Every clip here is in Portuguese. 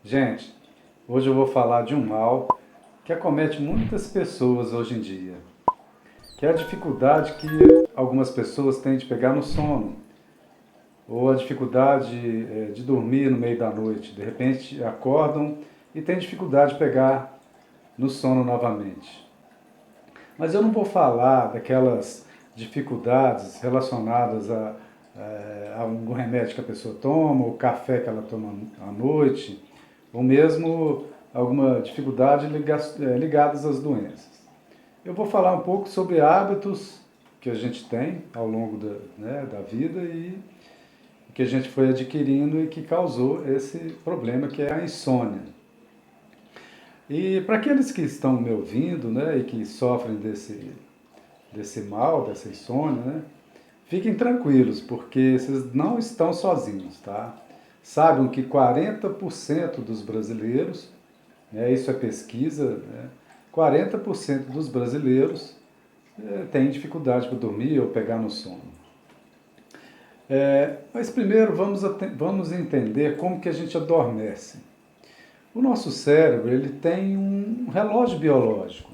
Gente, hoje eu vou falar de um mal que acomete muitas pessoas hoje em dia, que é a dificuldade que algumas pessoas têm de pegar no sono, ou a dificuldade de dormir no meio da noite. De repente acordam e têm dificuldade de pegar no sono novamente. Mas eu não vou falar daquelas dificuldades relacionadas a algum remédio que a pessoa toma, ou café que ela toma à noite, ou mesmo alguma dificuldade ligadas às doenças. Eu vou falar um pouco sobre hábitos que a gente tem ao longo da vida e que a gente foi adquirindo e que causou esse problema que é a insônia. E para aqueles que estão me ouvindo, e que sofrem desse mal, dessa insônia, fiquem tranquilos, porque vocês não estão sozinhos, tá? Saibam que 40% dos brasileiros, isso é pesquisa, 40% dos brasileiros têm dificuldade para dormir ou pegar no sono. Mas primeiro vamos entender como que a gente adormece. O nosso cérebro ele tem um relógio biológico.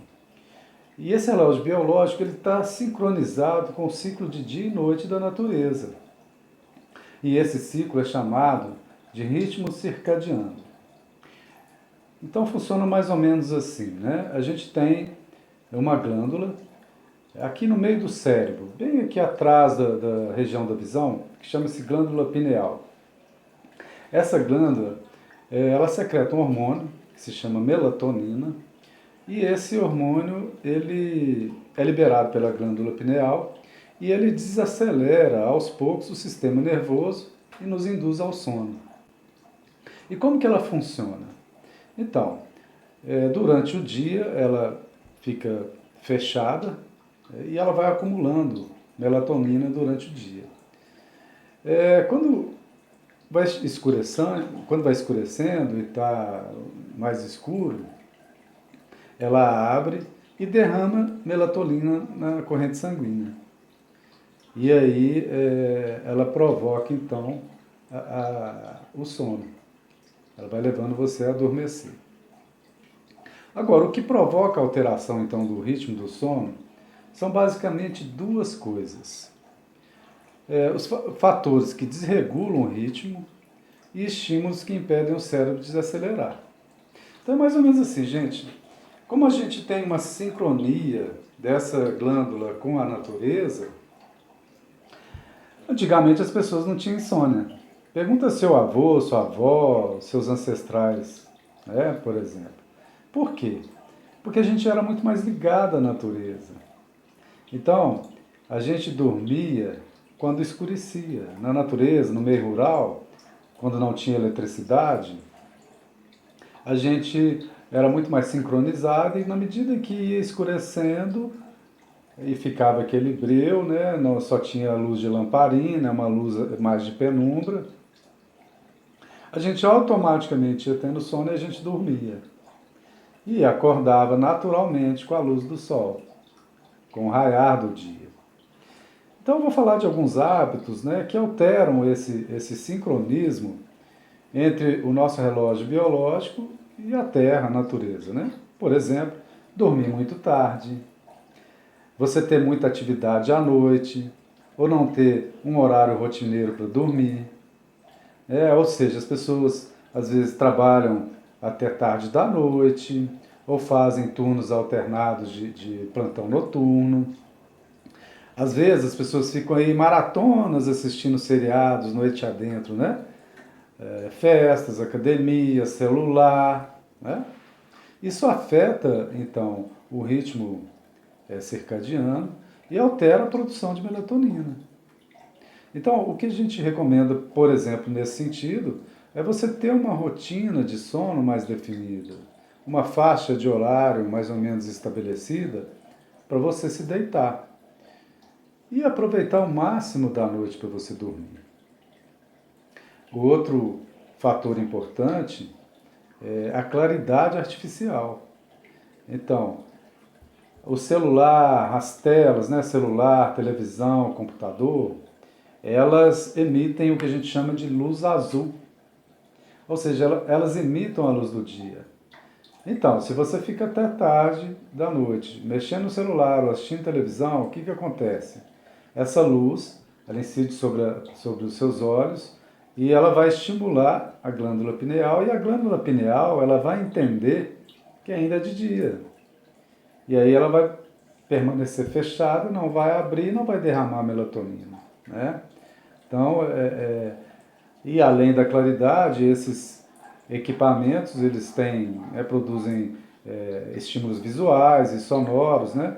E esse relógio biológico ele está sincronizado com o ciclo de dia e noite da natureza. E esse ciclo é chamado de ritmo circadiano. Então funciona mais ou menos assim, né? A gente tem uma glândula aqui no meio do cérebro, bem aqui atrás da região da visão, que chama-se glândula pineal. Essa glândula, ela secreta um hormônio que se chama melatonina, e esse hormônio ele é liberado pela glândula pineal e ele desacelera aos poucos o sistema nervoso e nos induz ao sono. E como que ela funciona? Então, durante o dia ela fica fechada e ela vai acumulando melatonina durante o dia. Quando quando vai escurecendo e está mais escuro, ela abre e derrama melatonina na corrente sanguínea. E aí ela provoca então o sono. Ela vai levando você a adormecer. Agora, o que provoca a alteração então do ritmo do sono são basicamente duas coisas. Os fatores que desregulam o ritmo e estímulos que impedem o cérebro de desacelerar. Então é mais ou menos assim, gente. Como a gente tem uma sincronia dessa glândula com a natureza, antigamente as pessoas não tinham insônia. Pergunta seu avô, sua avó, seus ancestrais, por exemplo. Por quê? Porque a gente era muito mais ligado à natureza. Então, a gente dormia quando escurecia. Na natureza, no meio rural, quando não tinha eletricidade, a gente era muito mais sincronizado e na medida que ia escurecendo e ficava aquele breu, não só tinha a luz de lamparina, uma luz mais de penumbra, a gente automaticamente ia tendo sono e a gente dormia. E acordava naturalmente com a luz do sol, com o raiar do dia. Então eu vou falar de alguns hábitos que alteram esse sincronismo entre o nosso relógio biológico e a Terra, a natureza. Por exemplo, dormir muito tarde, você ter muita atividade à noite, ou não ter um horário rotineiro para dormir. Ou seja, as pessoas às vezes trabalham até tarde da noite, ou fazem turnos alternados de plantão noturno. Às vezes as pessoas ficam aí maratonas assistindo seriados noite adentro, festas, academia, celular, Isso afeta, então, o ritmo circadiano e altera a produção de melatonina. Então, o que a gente recomenda, por exemplo, nesse sentido, é você ter uma rotina de sono mais definida, uma faixa de horário mais ou menos estabelecida para você se deitar e aproveitar o máximo da noite para você dormir. O outro fator importante é a claridade artificial. Então, o celular, as telas, celular, televisão, computador, elas emitem o que a gente chama de luz azul. Ou seja, elas imitam a luz do dia. Então, se você fica até tarde da noite mexendo no celular ou assistindo televisão, o que, que acontece? Essa luz, ela incide sobre os seus olhos e ela vai estimular a glândula pineal, e a glândula pineal ela vai entender que ainda é de dia. E aí ela vai permanecer fechada, não vai abrir, não vai derramar melatonina, né? Então, e além da claridade, esses equipamentos eles produzem estímulos visuais e sonoros, né?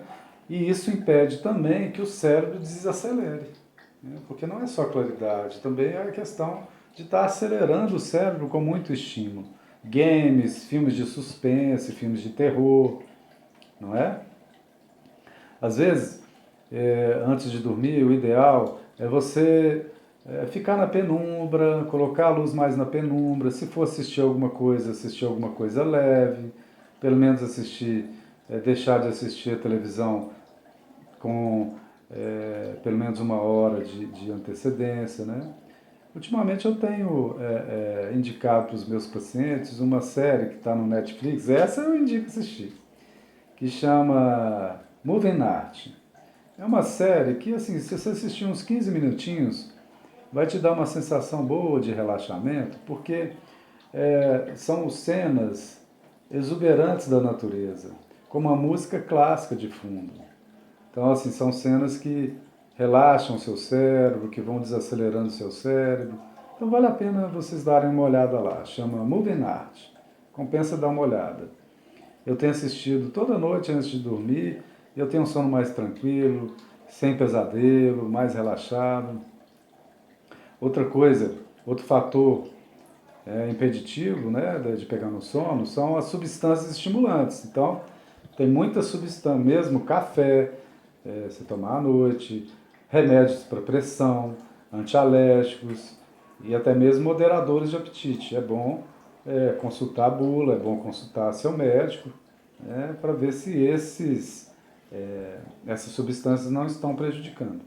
E isso impede também que o cérebro desacelere, né? Porque não é só claridade, também é a questão de estar acelerando o cérebro com muito estímulo. Games, filmes de suspense, filmes de terror, não é? Às vezes, antes de dormir, o ideal é você ficar na penumbra, colocar a luz mais na penumbra. Se for assistir alguma coisa leve, pelo menos deixar de assistir a televisão com pelo menos uma hora de antecedência, né? Ultimamente eu tenho indicado para os meus pacientes uma série que está no Netflix, essa eu indico assistir, que chama Moving Art. É uma série que, assim, se você assistir uns 15 minutinhos, vai te dar uma sensação boa de relaxamento, porque são cenas exuberantes da natureza, com uma música clássica de fundo. Então, assim, são cenas que relaxam o seu cérebro, que vão desacelerando o seu cérebro. Então, vale a pena vocês darem uma olhada lá. Chama Moving Art. Compensa dar uma olhada. Eu tenho assistido toda noite antes de dormir, eu tenho um sono mais tranquilo, sem pesadelo, mais relaxado. Outra coisa, outro fator impeditivo, né, de pegar no sono são as substâncias estimulantes. Então, tem muita substância, mesmo café, você tomar à noite, remédios para pressão, antialérgicos e até mesmo moderadores de apetite. É bom consultar a bula, é bom consultar seu médico, né, para ver se essas substâncias não estão prejudicando.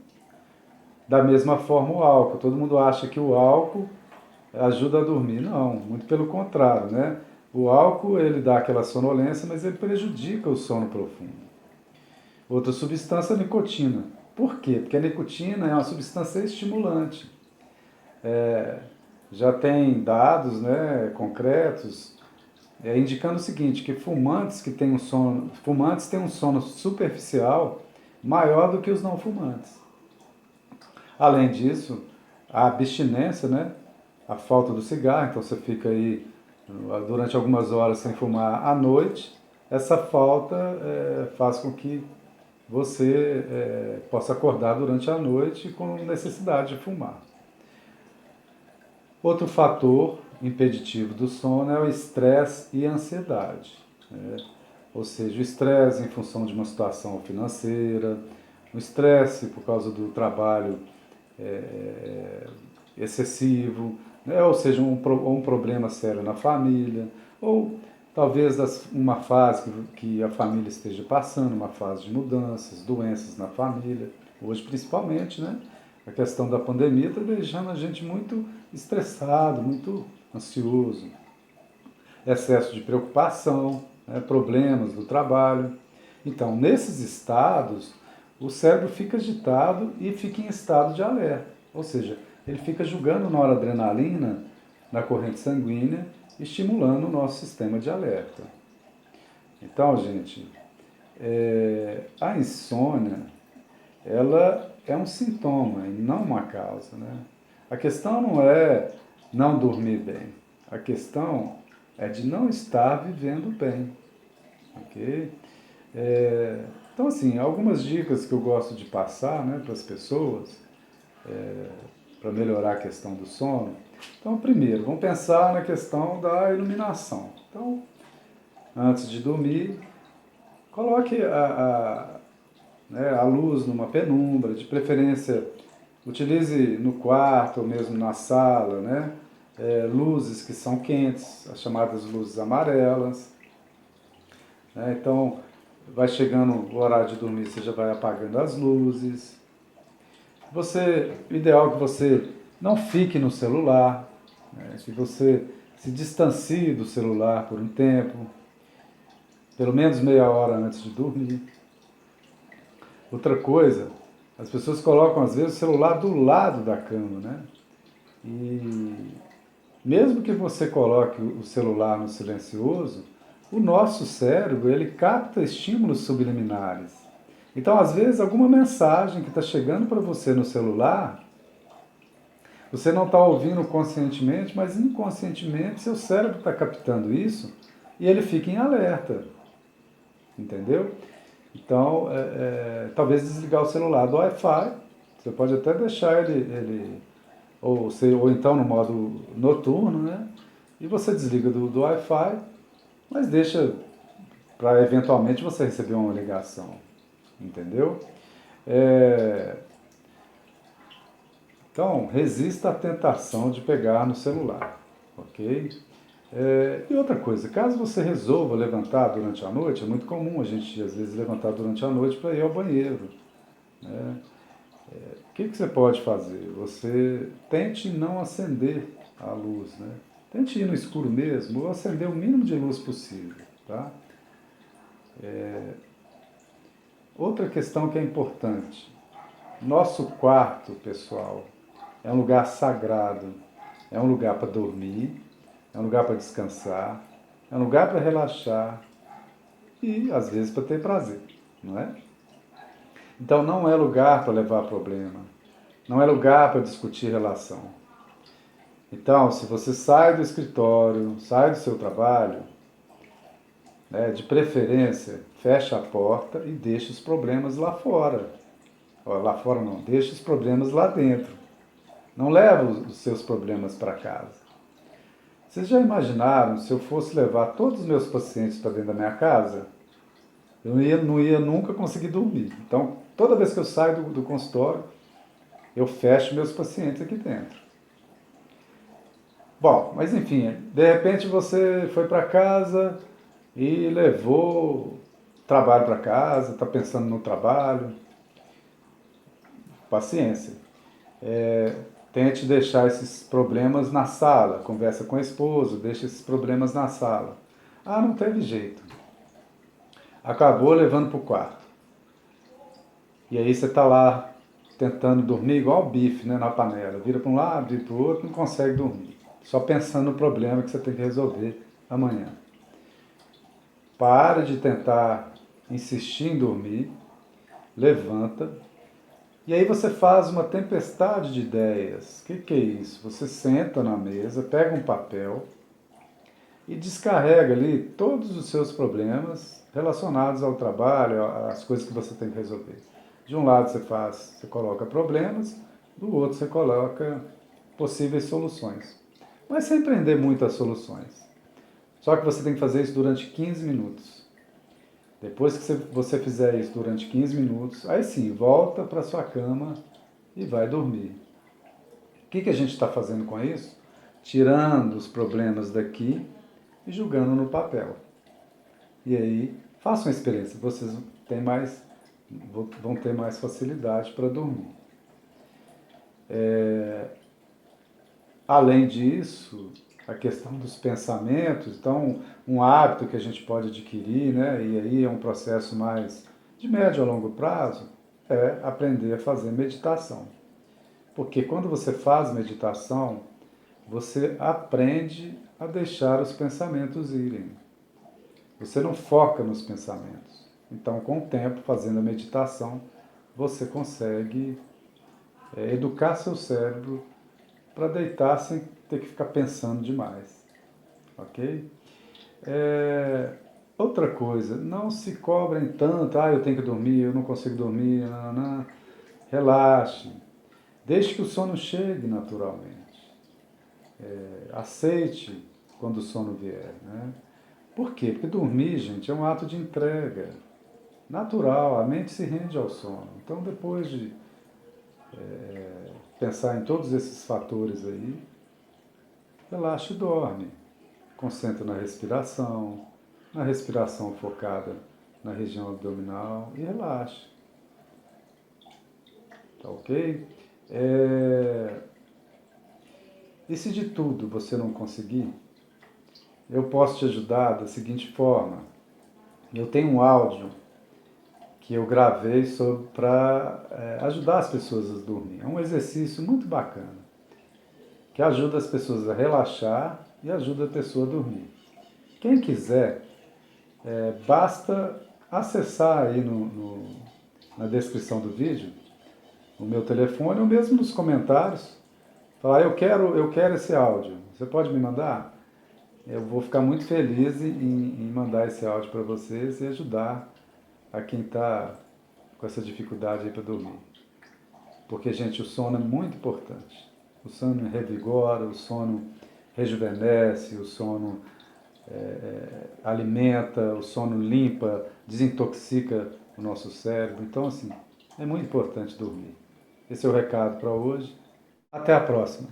Da mesma forma o álcool. Todo mundo acha que o álcool ajuda a dormir. Não, muito pelo contrário, né? O álcool, ele dá aquela sonolência, mas ele prejudica o sono profundo. Outra substância é a nicotina. Por quê? Porque a nicotina é uma substância estimulante. Já tem dados, né, concretos indicando o seguinte, que fumantes têm um sono superficial maior do que os não fumantes. Além disso, a abstinência, né, a falta do cigarro, então você fica aí durante algumas horas sem fumar à noite, essa falta faz com que você possa acordar durante a noite com necessidade de fumar. Outro fator impeditivo do sono é o estresse e a ansiedade, né? Ou seja, o estresse em função de uma situação financeira, o estresse por causa do trabalho excessivo, né? Ou seja, um problema sério na família, ou talvez uma fase que a família esteja passando, uma fase de mudanças, doenças na família, hoje principalmente, né? A questão da pandemia está deixando a gente muito estressado, muito ansioso, excesso de preocupação, né? Problemas do trabalho. Então, nesses estados, o cérebro fica agitado e fica em estado de alerta, ou seja, ele fica jogando noradrenalina na corrente sanguínea, estimulando o nosso sistema de alerta. Então, gente, a insônia, ela é um sintoma e não uma causa, né? A questão não é não dormir bem, a questão é de não estar vivendo bem, ok? Então, assim, algumas dicas que eu gosto de passar, né, para as pessoas, para melhorar a questão do sono. Então, primeiro, vamos pensar na questão da iluminação. Então, antes de dormir, coloque a luz numa penumbra, de preferência utilize no quarto ou mesmo na sala, né? Luzes que são quentes, as chamadas luzes amarelas. Né? Então, vai chegando o horário de dormir, você já vai apagando as luzes. O ideal é que você não fique no celular, né? Que você Se distancie do celular por um tempo, pelo menos meia hora antes de dormir. Outra coisa, as pessoas colocam às vezes o celular do lado da cama, né? E mesmo que você coloque o celular no silencioso, o nosso cérebro, ele capta estímulos subliminares. Então, às vezes, alguma mensagem que está chegando para você no celular, você não está ouvindo conscientemente, mas inconscientemente seu cérebro está captando isso e ele fica em alerta. Entendeu? Então, talvez desligar o celular do Wi-Fi, você pode até deixar ele ou então no modo noturno, né? E você desliga do Wi-Fi, mas deixa para eventualmente você receber uma ligação, entendeu? É, então, resista à tentação de pegar no celular, ok? E outra coisa, caso você resolva levantar durante a noite, é muito comum a gente às vezes levantar durante a noite para ir ao banheiro, né? O que você pode fazer? Você tente não acender a luz, né? Tente ir no escuro mesmo, ou acender o mínimo de luz possível, tá? Outra questão que é importante, nosso quarto, pessoal, é um lugar sagrado, é um lugar para dormir, é um lugar para descansar, é um lugar para relaxar e, às vezes, para ter prazer, não é? Então, não é lugar para levar problema, não é lugar para discutir relação. Então, se você sai do escritório, sai do seu trabalho, né, de preferência, fecha a porta e deixa os problemas lá fora. Lá fora não, deixa os problemas lá dentro. Não leva os seus problemas para casa. Vocês já imaginaram se eu fosse levar todos os meus pacientes para dentro da minha casa? Eu não ia nunca conseguir dormir. Então, toda vez que eu saio do consultório, eu fecho meus pacientes aqui dentro. Bom, mas enfim, de repente você foi para casa e levou trabalho para casa, está pensando no trabalho. Paciência. Tente deixar esses problemas na sala, conversa com o esposo, deixa esses problemas na sala. Ah, não teve jeito. Acabou levando para o quarto. E aí você está lá tentando dormir igual bife, né, na panela. Vira para um lado, vira para o outro, não consegue dormir. Só pensando no problema que você tem que resolver amanhã. Para de tentar insistir em dormir, levanta. E aí você faz uma tempestade de ideias. O que é isso? Você senta na mesa, pega um papel e descarrega ali todos os seus problemas relacionados ao trabalho, às coisas que você tem que resolver. De um lado você coloca problemas, do outro você coloca possíveis soluções. Mas sem prender muito as soluções. Só que você tem que fazer isso durante 15 minutos. Depois que você fizer isso durante 15 minutos, aí sim, volta para sua cama e vai dormir. O que a gente está fazendo com isso? Tirando os problemas daqui e jogando no papel. E aí, façam uma experiência, vocês vão ter mais facilidade para dormir. Além disso, a questão dos pensamentos, então, um hábito que a gente pode adquirir, né, e aí é um processo mais de médio a longo prazo, é aprender a fazer meditação. Porque quando você faz meditação, você aprende a deixar os pensamentos irem. Você não foca nos pensamentos. Então, com o tempo, fazendo a meditação, você consegue educar seu cérebro para deitar sem ter que ficar pensando demais. Ok? Outra coisa, não se cobrem tanto, eu tenho que dormir, eu não consigo dormir, não, não, não. Relaxe. Deixe que o sono chegue naturalmente. Aceite quando o sono vier, né? Por quê? Porque dormir, gente, é um ato de entrega natural, a mente se rende ao sono. Então, depois de pensar em todos esses fatores aí, relaxe e dorme. Concentre na respiração focada na região abdominal e relaxe. Tá ok? E se de tudo você não conseguir, eu posso te ajudar da seguinte forma. Eu tenho um áudio que eu gravei para ajudar as pessoas a dormir. É um exercício muito bacana, que ajuda as pessoas a relaxar e ajuda a pessoa a dormir. Quem quiser, basta acessar aí na descrição do vídeo o meu telefone ou mesmo nos comentários, falar eu quero esse áudio, você pode me mandar? Eu vou ficar muito feliz em mandar esse áudio para vocês e ajudar a quem está com essa dificuldade aí para dormir. Porque, gente, o sono é muito importante. O sono revigora, o sono rejuvenesce, o sono alimenta, o sono limpa, desintoxica o nosso cérebro. Então, assim, é muito importante dormir. Esse é o recado para hoje. Até a próxima.